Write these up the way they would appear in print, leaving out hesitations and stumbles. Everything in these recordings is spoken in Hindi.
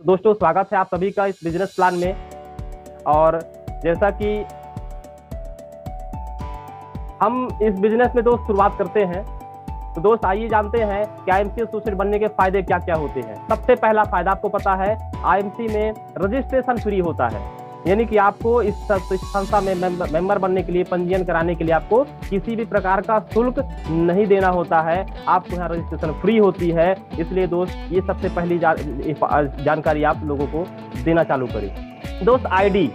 दोस्तों स्वागत है आप सभी का इस बिजनेस प्लान में। और जैसा कि हम इस बिजनेस में दोस्त शुरुआत करते हैं, तो दोस्त आइए जानते हैं कि आईएमसी एसोसिएट बनने के फायदे क्या क्या होते हैं। सबसे पहला फायदा आपको पता है, आईएमसी में रजिस्ट्रेशन फ्री होता है, यानी कि आपको इस संस्था में मेंबर बनने के लिए, पंजीयन कराने के लिए आपको किसी भी प्रकार का शुल्क नहीं देना होता है। आपको यहाँ रजिस्ट्रेशन फ्री होती है। इसलिए दोस्त ये सबसे पहली जानकारी आप लोगों को देना चालू करें। दोस्त आईडी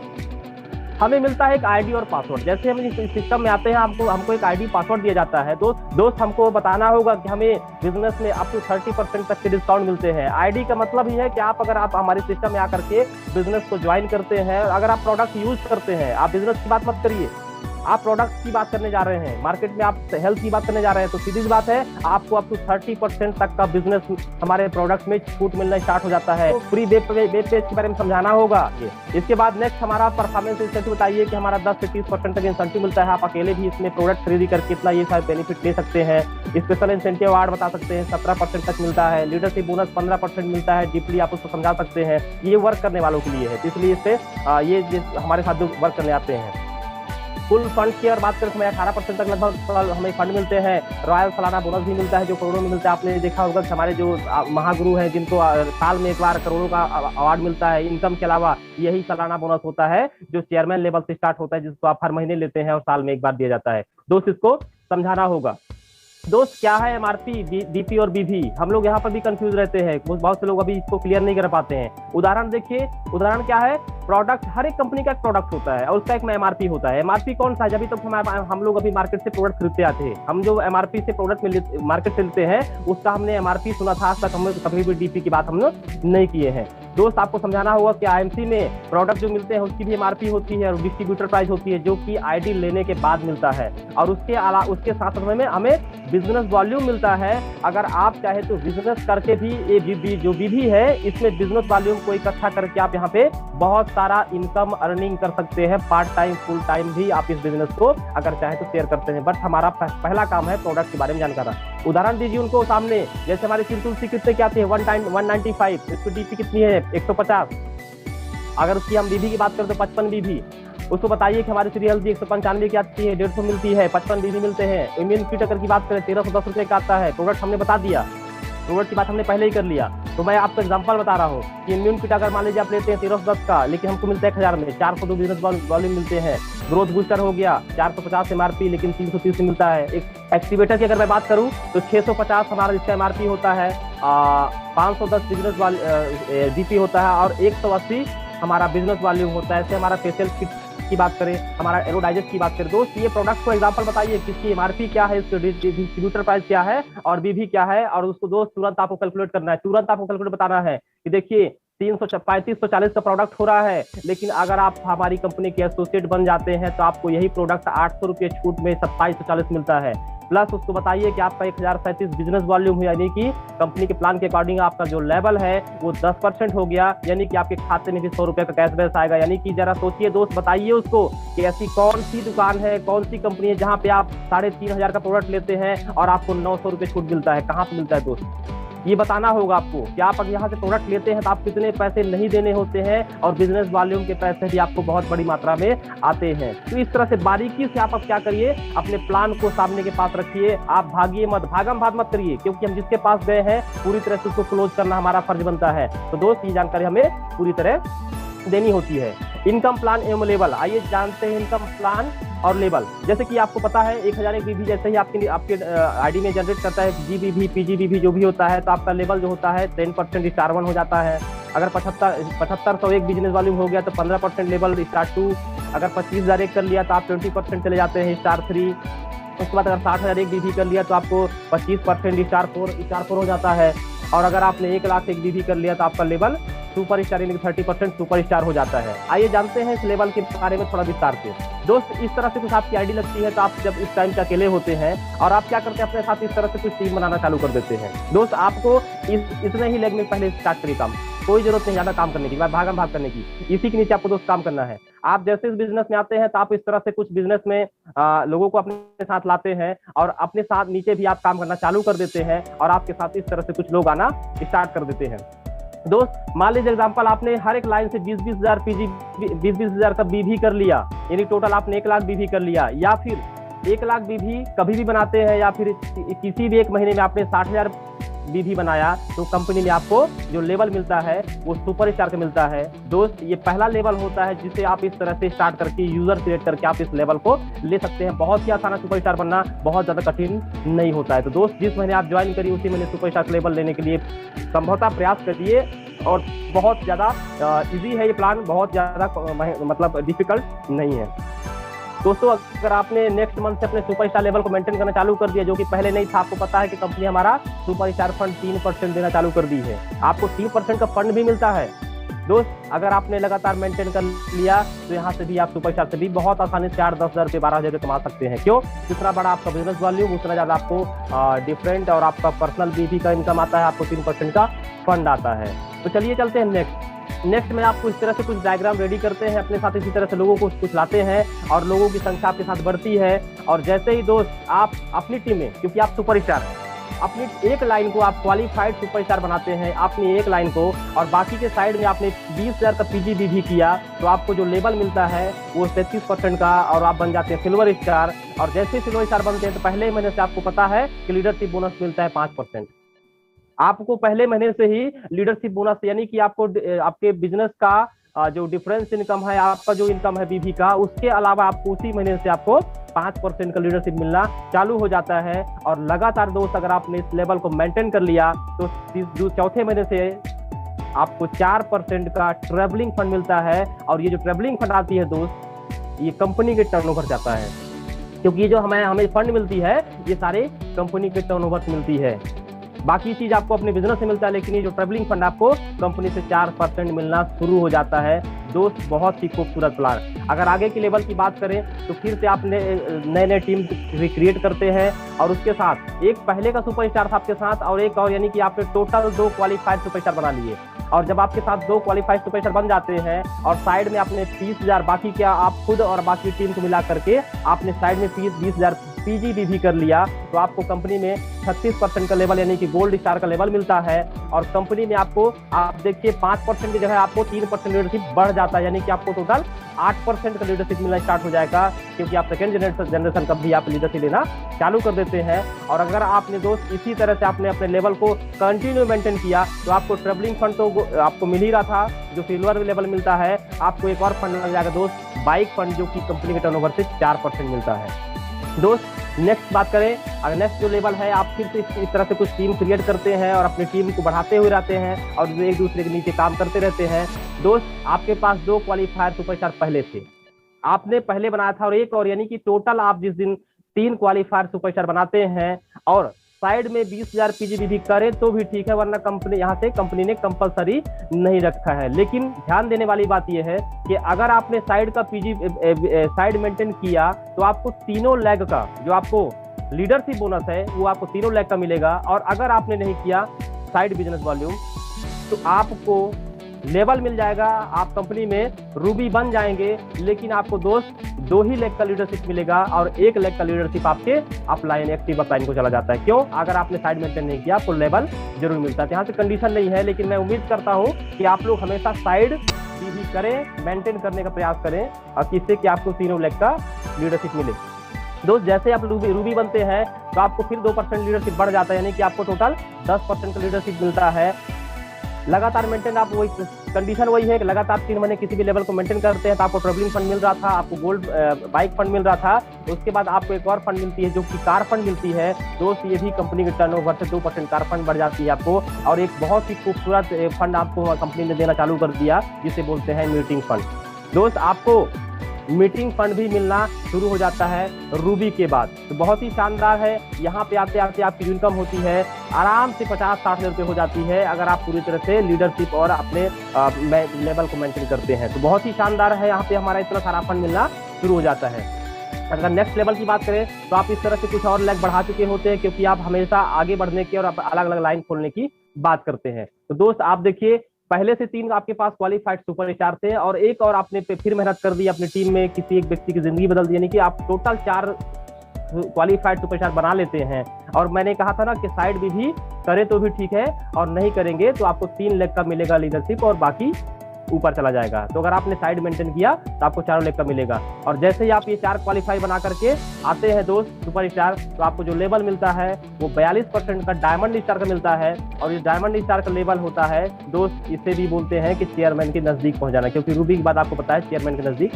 हमें मिलता है, एक आईडी और पासवर्ड। जैसे हम इस सिस्टम में आते हैं, हमको एक आईडी पासवर्ड दिया जाता है। दोस्त हमको बताना होगा कि हमें बिजनेस में अप टू 30% तक के डिस्काउंट मिलते हैं। आईडी का मतलब ही है कि अगर आप हमारे सिस्टम में आकर के बिजनेस को ज्वाइन करते हैं, अगर आप प्रोडक्ट यूज करते हैं, आप बिजनेस की बात मत करिए, आप प्रोडक्ट की बात करने जा रहे हैं, मार्केट में आप हेल्थ की बात करने जा रहे हैं, तो सीधी सी बात है आपको अप टू 30% तक का बिजनेस हमारे प्रोडक्ट में छूट मिलना स्टार्ट हो जाता है। फ्री वेब पेज के बारे में समझाना होगा। इसके बाद नेक्स्ट हमारा परफॉर्मेंस इंसेंटिव बताइए कि हमारा 10 से 30% तक इंसेंटिव मिलता है। आप अकेले भी इसमें प्रोडक्ट खरीदी करके इतना ये सारे बेनिफिट ले सकते हैं। स्पेशल इंसेंटिव अवार्ड बता सकते हैं, 17% तक मिलता है। लीडरशिप बोनस 15% मिलता है। डीपली आप उसको समझा सकते हैं। ये वर्क करने वालों के लिए है, इसलिए इससे ये हमारे साथ जो वर्क करने आते हैं। फुल फंड की अगर बात करें तो हमें 18% तक लगभग हमें फंड मिलते हैं। रॉयल सालाना बोनस भी मिलता है जो करोड़ों में मिलता है। आपने देखा होगा कि हमारे जो महागुरु हैं, जिनको साल में एक बार करोड़ों का अवार्ड मिलता है, इनकम के अलावा यही सालाना बोनस होता है जो चेयरमैन लेवल से स्टार्ट होता है, जिसको आप हर महीने लेते हैं और साल में एक बार दिया जाता है। दोस्त इसको समझाना होगा। दोस्त क्या है एमआरपी, डीपी और बीवी? हम लोग यहाँ पर भी कंफ्यूज रहते हैं, बहुत से लोग अभी इसको क्लियर नहीं कर पाते हैं। उदाहरण देखिए, उदाहरण क्या है, प्रोडक्ट, हर एक कंपनी का एक प्रोडक्ट होता है और उसका एक एमआरपी होता है। एमआरपी कौन सा है? जब तक हम लोग अभी मार्केट से प्रोडक्ट खरीदते आते हैं, हम जो एमआरपी से प्रोडक्ट मार्केट से लेते हैं उसका हमने एमआरपी सुना था। आज तक हम कभी भी डीपी की बात हम लोग नहीं किए हैं। दोस्त आपको समझाना होगा कि आईएमसी में प्रोडक्ट जो मिलते हैं उसकी भी एमआरपी होती है और डिस्ट्रीब्यूटर प्राइस होती है, जो कि आईडी लेने के बाद मिलता है। और उसके साथ में हमें बिजनेस वॉल्यूम मिलता है। अगर आप चाहे तो बिजनेस करके भी ये जो विधि है, इसमें बिजनेस वॉल्यूम को इकट्ठा करके आप यहाँ पे बहुत सारा इनकम अर्निंग कर सकते हैं। पार्ट टाइम, फुल टाइम भी आप इस बिजनेस को अगर चाहे तो शेयर करते हैं। बट हमारा पहला काम है प्रोडक्ट के बारे में जानकारी। उदाहरण दीजिए उनको सामने, जैसे हमारी सिंतुलसी कितने की आती है? 195। इसकी डीपी कितनी है? 150। अगर उसकी हम बीबी की बात करें तो 55 बीबी। उसको बताइए कि हमारी श्री हेल्थ 195 की आती है, 150 मिलती है, 55 बीबी मिलते हैं। इम्यून किट अगर की बात करें 1310 रुपए का आता है। प्रोडक्ट हमने बता दिया, प्रोडक्ट की बात हमने पहले ही कर लिया। तो मैं आपको एग्जांपल बता रहा हूँ कि इम्यून किट अगर मान लीजिए आप लेते हैं 1310 का, लेकिन हमको मिलता है 1000 में, 402 बिजनेस वॉल्यूम मिलते हैं। ग्रोथ बूस्टर हो गया 450 एमआरपी, लेकिन 330 मिलता है। एक एक्टिवेटर की अगर मैं बात करूँ तो 650 हमारा इसका एमआरपी होता है। 510 बिजनेस डीपी होता है और 180 हमारा बिजनेस वॉल्यूम होता है। ऐसे हमारा फेशियल किट की बात करें, हमारा एरोडाइजेस्ट की बात करें। दोस्त ये प्रोडक्ट को एग्जांपल बताइए किसकी एमआरपी क्या है, इसके डिस्ट्रीब्यूटर प्राइस क्या है और बीबी क्या है, और उसको दोस्त तुरंत आपको कैलकुलेट करना है। तुरंत आपको कैलकुलेट बताना है कि देखिए 3540 का प्रोडक्ट हो रहा है, लेकिन अगर आप हमारी कंपनी के एसोसिएट बन जाते हैं तो आपको यही प्रोडक्ट 800 रुपये छूट में 2740 मिलता है। प्लस उसको बताइए कि आपका 1037 बिजनेस वॉल्यूम है, यानी कि कंपनी के प्लान के अकॉर्डिंग आपका जो लेवल है वो 10% हो गया, यानी कि आपके खाते में भी 100 रुपये का कैशबैक आएगा। यानी कि जरा सोचिए दोस्त, बताइए उसको कि ऐसी कौन सी दुकान है, कौन सी कंपनी है जहां पे आप 3500 का प्रोडक्ट लेते हैं और आपको 900 रुपये छूट मिलता है। कहाँ पे मिलता है दोस्त? ये बताना होगा आपको कि आप अगर यहाँ से प्रोडक्ट लेते हैं तो आप कितने पैसे नहीं देने होते हैं, और बिजनेस वॉल्यूम के पैसे भी आपको बहुत बड़ी मात्रा में आते हैं। तो इस तरह से बारीकी से आप अब क्या करिए, अपने प्लान को सामने के पास रखिए। आप भागिए मत, भागम भाग मत करिए, क्योंकि हम जिसके पास गए हैं पूरी तरह से उसको क्लोज करना हमारा फर्ज बनता है। तो दोस्त ये जानकारी हमें पूरी तरह देनी होती है। इनकम प्लान एवं लेवल, आइए जानते हैं इनकम प्लान और लेवल। जैसे कि आपको पता है 1001 बीबी जैसे ही आपके आईडी में जनरेट करता है जीबीबी पीजीबीबी जो भी होता है, तो आपका लेवल जो होता है 10% स्टार 1 हो जाता है। अगर 7501 बिजनेस वॉल्यूम हो गया तो 15% लेवल स्टार 2। अगर 25,001 कर लिया तो आप 20% चले जाते हैं स्टार 3। उसके बाद अगर 60,001 बीबी कर लिया तो आपको 25% स्टार 4 हो जाता है। और अगर आपने 1,01,000 बीबी कर लिया तो आपका लेवल सुपर स्टार यानी कि 30% सुपर स्टार हो जाता है। आइए जानते हैं इस लेवल के बारे में थोड़ा विस्तार से। दोस्त इस तरह से कुछ आपकी आईडी लगती है तो आप जब इस टाइम पे अकेले होते हैं और आप क्या करते हैं, अपने साथ इस तरह से कुछ टीम बनाना चालू कर देते हैं। दोस्त आपको इतने ही लेग में पहले स्टार्ट करिए काम, कोई जरूरत नहीं ज्यादा काम करने की, भागम भाग करने की। इसी के नीचे आपको दोस्त काम करना है। आप जैसे इस बिजनेस में आते हैं तो आप इस तरह से कुछ बिजनेस में लोगों को अपने साथ लाते हैं और अपने साथ नीचे भी आप काम करना चालू कर देते हैं और आपके साथ इस तरह से कुछ लोग आना स्टार्ट कर देते हैं। दोस्त मान लीजिए एग्जांपल, आपने हर एक लाइन से 20-20 हजार पीजी, 20-20 हजार का बीवी कर लिया, यानी टोटल आपने 1 लाख बीवी कर लिया, या फिर 1 लाख बीवी कभी भी बनाते हैं, या फिर किसी भी एक महीने में आपने 60,000 बीवी बनाया, तो कंपनी में आपको जो लेवल मिलता है वो सुपर स्टार का मिलता है। दोस्त ये पहला लेवल होता है जिसे आप इस तरह से स्टार्ट करके यूजर क्रिएट करके आप इस लेवल को ले सकते हैं। बहुत ही आसान है सुपर स्टार बनना, बहुत ज्यादा कठिन नहीं होता है। तो दोस्त जिस महीने आप ज्वाइन करिए उसी महीने सुपर स्टार लेवल लेने के लिए संभवतः प्रयास करिए, और बहुत ज्यादा इजी है ये प्लान, बहुत ज्यादा मतलब डिफिकल्ट नहीं है। दोस्तों अगर आपने नेक्स्ट मंथ से अपने सुपर स्टार लेवल को मेंटेन करना चालू कर दिया, जो कि पहले नहीं था, आपको पता है कि कंपनी हमारा सुपर स्टार फंड 3% देना चालू कर दी है, आपको 3% का फंड भी मिलता है। दोस्त अगर आपने लगातार मेंटेन कर लिया तो यहाँ से भी आप सुपर स्टार से भी बहुत आसानी से 8-10 हजार रुपये 12 हजार कमा सकते हैं। क्यों? जितना बड़ा आपका बिजनेस वॉल्यूम उतना ज्यादा आपको डिफरेंट और आपका पर्सनल बीवी का इनकम आता है, आपको 3% का फंड आता है। तो चलिए चलते हैं नेक्स्ट में आपको इस तरह से कुछ डायग्राम रेडी करते हैं अपने साथ, इसी तरह से लोगों को कुछ लाते हैं और लोगों की संख्या आपके साथ बढ़ती है। और जैसे ही दोस्त आप अपनी टीम में, क्योंकि आप सुपर स्टार, अपनी एक लाइन को आप क्वालिफाइड सुपर स्टार बनाते हैं, अपनी एक लाइन को, और बाकी के साइड में आपने 20 हजार का पीजीबी भी किया, तो आपको जो लेवल मिलता है वो 33% का, और आप बन जाते हैं सिल्वर स्टार। और जैसे सिल्वर स्टार बनते हैं तो पहले महीने से आपको पता है कि लीडरशिप बोनस मिलता है 5%। आपको पहले महीने से ही लीडरशिप बोनस, यानी कि आपको आपके बिजनेस का जो डिफरेंस इनकम है, आपका जो इनकम है बीवी का, उसके अलावा आपको उसी महीने से आपको 5% का लीडरशिप मिलना चालू हो जाता है। और लगातार दोस्त अगर आपने इस लेवल को मेंटेन कर लिया तो चौथे महीने से आपको 4% का ट्रेवलिंग फंड मिलता है। और ये जो ट्रेवलिंग फंड आती है दोस्त, ये कंपनी के टर्नओवर जाता है, क्योंकि ये जो हमें फंड मिलती है ये सारे कंपनी के टर्नओवर से मिलती है। बाकी चीज आपको अपने बिजनेस से मिलता है, लेकिन ये जो ट्रेवलिंग फंड आपको कंपनी से 4% मिलना शुरू हो जाता है। दोस्त बहुत ही खूबसूरत प्लान। अगर आगे की लेवल की बात करें तो फिर से आप नए टीम रिक्रिएट करते हैं, और उसके साथ एक पहले का सुपर स्टार था आपके साथ, और एक और, यानी कि आपने टोटल 2 क्वालिफाइड सुपर स्टार बना लिए। और जब आपके साथ 2 क्वालिफाइड सुपर स्टार बन जाते हैं और साइड में आपने 30,000 बाकी क्या आप खुद और बाकी टीम को मिला करके आपने साइड में 20,000 पीजीबी भी कर लिया, तो आपको कंपनी में 36% का लेवल, यानी कि गोल्ड स्टार का लेवल मिलता है। और कंपनी में आपको आप देखिए 5% की जगह आपको 3% लीडरशिप बढ़ जाता है, यानी कि आपको टोटल 8% का लीडरशिप मिलना स्टार्ट हो जाएगा, क्योंकि आप सेकंड जनरेशन का भी आप लीडरशिप लेना चालू कर देते हैं। और अगर आपने दोस्त इसी तरह से आपने अपने लेवल को कंटिन्यू मेंटेन किया तो आपको ट्रेवलिंग फंड तो आपको मिल ही रहा था, जो सिल्वर लेवल मिलता है, आपको एक और फंड लग जाएगा दोस्त, बाइक फंड, जो कि कंपनी के टर्नओवर से 4% मिलता है। दोस्त नेक्स्ट बात करें, अगर नेक्स्ट जो लेवल है, आप फिर से इस तरह से कुछ टीम क्रिएट करते हैं और अपनी टीम को बढ़ाते हुए रहते हैं और एक दूसरे के नीचे काम करते रहते हैं। दोस्त आपके पास 2 क्वालिफायर सुपरस्टार पहले थे, आपने पहले बनाया था, और एक और, यानी कि टोटल आप जिस दिन 3 क्वालिफायर सुपरस्टार बनाते हैं और साइड में 20,000 पीजीबी भी करें तो भी ठीक है, वरना कंपनी यहाँ से कंपनी ने कंपलसरी नहीं रखा है। लेकिन ध्यान देने वाली बात यह है कि अगर आपने साइड का साइड मेंटेन किया तो आपको तीनों लेग का जो आपको लीडरशिप बोनस है वो आपको तीनों लेग का मिलेगा। और अगर आपने नहीं किया साइड बिजनेस वॉल्यूम तो आपको लेवल मिल जाएगा, आप कंपनी में रूबी बन जाएंगे, लेकिन आपको दोस्त 2 ही लेग का लीडरशिप मिलेगा और 1 लेग का लीडरशिप आपके अपलाइन एक्टिव अपलाइन को चला जाता है। क्यों? अगर आपने साइड मेंटेन नहीं किया आपको लेवल जरूर मिलता है। यहाँ से कंडीशन नहीं है, लेकिन मैं उम्मीद करता हूँ कि आप लोग हमेशा साइड भी करें, मेंटेन करने का प्रयास करें, और किससे कि आपको तीनों लेग का लीडरशिप मिले। दोस्त जैसे आप रूबी बनते हैं तो आपको फिर 2% लीडरशिप बढ़ जाता है, यानी कि आपको टोटल 10% का लीडरशिप मिलता है। लगातार मेंटेन, आप वही कंडीशन वही है कि लगातार 3 महीने किसी भी लेवल को मेंटेन करते हैं तो आपको ट्रेवलिंग फंड मिल रहा था, आपको गोल्ड बाइक फंड मिल रहा था, तो उसके बाद आपको एक और फंड मिलती है जो कि कार फंड मिलती है। दोस्त ये भी कंपनी के टर्नओवर से 2% कार फंड बढ़ जाती है आपको, और एक बहुत ही खूबसूरत फंड आपको कंपनी ने देना चालू कर दिया जिसे बोलते हैं मीटिंग फंड। दोस्त आपको मीटिंग फंड भी मिलना शुरू हो जाता है रूबी के बाद, तो बहुत ही शानदार है। यहाँ पे आते आते आपकी इनकम होती है आराम से 50-60 हज़ार रुपये हो जाती है, अगर आप पूरी तरह से लीडरशिप और अपने लेवल को मेंटेन करते हैं, तो बहुत ही शानदार है। यहाँ पे हमारा इतना सारा फंड मिलना शुरू हो जाता है। अगर नेक्स्ट लेवल की बात करें तो आप इस तरह से कुछ और लेग बढ़ा चुके होते हैं, क्योंकि आप हमेशा आगे बढ़ने की और अलग अलग लाइन खोलने की बात करते हैं। तो दोस्त आप देखिए, पहले से 3 आपके पास क्वालिफाइड सुपरस्टार थे और एक और आपने फिर मेहनत कर दी अपनी टीम में, किसी एक व्यक्ति की जिंदगी बदल दी, यानी कि आप टोटल 4 क्वालिफाइड सुपरस्टार बना लेते हैं, और मैंने कहा था ना कि साइड भी करे तो भी ठीक है, और नहीं करेंगे तो आपको 3 लाख का मिलेगा लीडरशिप और बाकी ऊपर चला जाएगा। तो अगर आपने साइड मेंटेन किया तो आपको 4 लाख का मिलेगा। और जैसे ही आप ये 4 क्वालिफाई बना करके आते हैं दोस्त सुपरस्टार, तो आपको जो लेवल मिलता है वो 42% का डायमंड स्टार का मिलता है। और ये डायमंड स्टार का लेवल होता है दोस्त, इसे भी बोलते हैं कि चेयरमैन के नजदीक पहुंच जाना, क्योंकि रूबी की बात आपको पता है चेयरमैन के नजदीक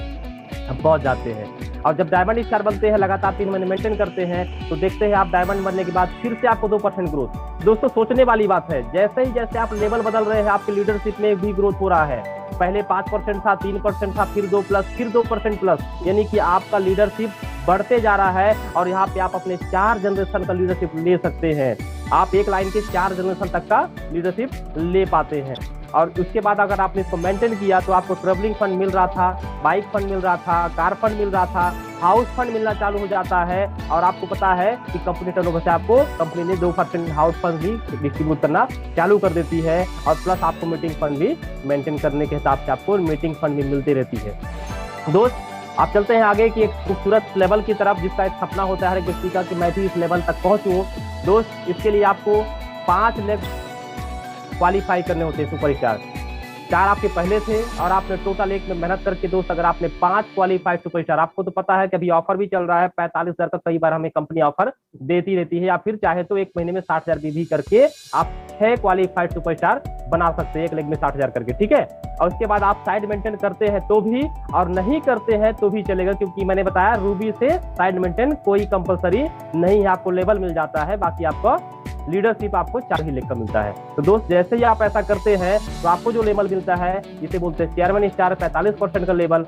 हम पहुंच जाते हैं। और जब डायमंड स्टार बनते हैं, लगातार 3 महीने मेंटेन करते हैं, तो देखते हैं आप डायमंड बनने के बाद फिर से आपको 2% ग्रोथ। दोस्तों सोचने वाली बात है, जैसे आप लेवल बदल रहे हैं आपके लीडरशिप में भी ग्रोथ हो रहा है। पहले 5% था, 3% था, फिर 2 प्लस, फिर 2% प्लस, यानी कि आपका लीडरशिप बढ़ते जा रहा है। और यहाँ पे आप अपने 4 जनरेशन का लीडरशिप ले सकते हैं। आप एक लाइन के 4 जनरेशन तक का लीडरशिप ले पाते हैं। और उसके बाद अगर आपने इसको मेंटेन किया तो आपको ट्रेवलिंग फंड मिल रहा था, बाइक फंड मिल रहा था, कार फंड मिल रहा था, हाउस फंड मिलना चालू हो जाता है। और आपको पता है कि कंपनी टर्नओवर से आपको कंपनी ने 2% हाउस फंड भी डिस्ट्रीब्यूट करना चालू कर देती है। और प्लस आपको मीटिंग फंड भी मेंटेन करने के हिसाब से आपको मीटिंग फंड भी मिलती रहती है। दोस्त आप चलते हैं आगे की एक खूबसूरत लेवल की तरफ, जिसका एक सपना होता है हर एक व्यक्ति का कि मैं भी इस लेवल तक पहुंचूं। दोस्त इसके लिए आपको 5 लाख क्वालिफाई करने होते हैं सुपरस्टार। 4 आपके पहले थे और आपने टोटल 1 में मेहनत करके दोस्त अगर आपने 5 क्वालिफाइड सुपरस्टार, आपको तो पता है कि अभी ऑफर भी चल रहा है 45,000 का, कई बार हमें कंपनी ऑफर देती रहती है, या फिर चाहे तो 1 महीने में 60,000 भी करके आप 6 क्वालिफाइड सुपरस्टार बना सकते हैं 1 लाख में 60,000 करके, ठीक है। और उसके बाद आप साइड मेंटेन करते हैं तो भी, और नहीं करते हैं तो भी चलेगा, क्योंकि मैंने बताया रूबी से साइड मेंटेन कोई कंपलसरी नहीं है, आपको लेवल मिल जाता है, बाकी आपका लीडरशिप आपको 4 ही लाख का मिलता है। तो दोस्त जैसे ही आप ऐसा करते हैं तो आपको जो लेवल मिलता है जिसे बोलते हैं चेयरमैन स्टार, 45% का लेवल।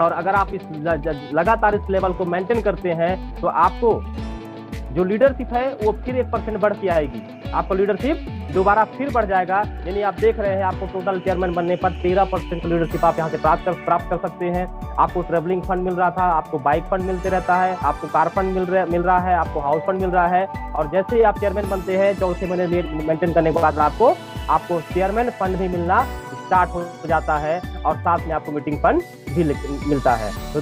और अगर आप इस लगातार इस लेवल को मेंटेन करते हैं तो आपको जो लीडरशिप है वो फिर 1% बढ़ के आएगी, आपका लीडरशिप दोबारा फिर बढ़ जाएगा। यानी आप देख रहे हैं आपको टोटल चेयरमैन बनने पर 13% लीडरशिप आप यहाँ से प्राप्त कर सकते हैं। आपको ट्रेवलिंग फंड मिल रहा था, आपको बाइक फंड मिलते रहता है, आपको कार फंड मिल रहा है, आपको हाउस फंड मिल रहा है। और जैसे ही आप चेयरमैन बनते हैं 14 महीने मेंटेन करने के बाद आपको चेयरमैन फंड भी मिलना स्टार्ट हो जाता है, और साथ में आपको मीटिंग फंड भी मिलता है। तो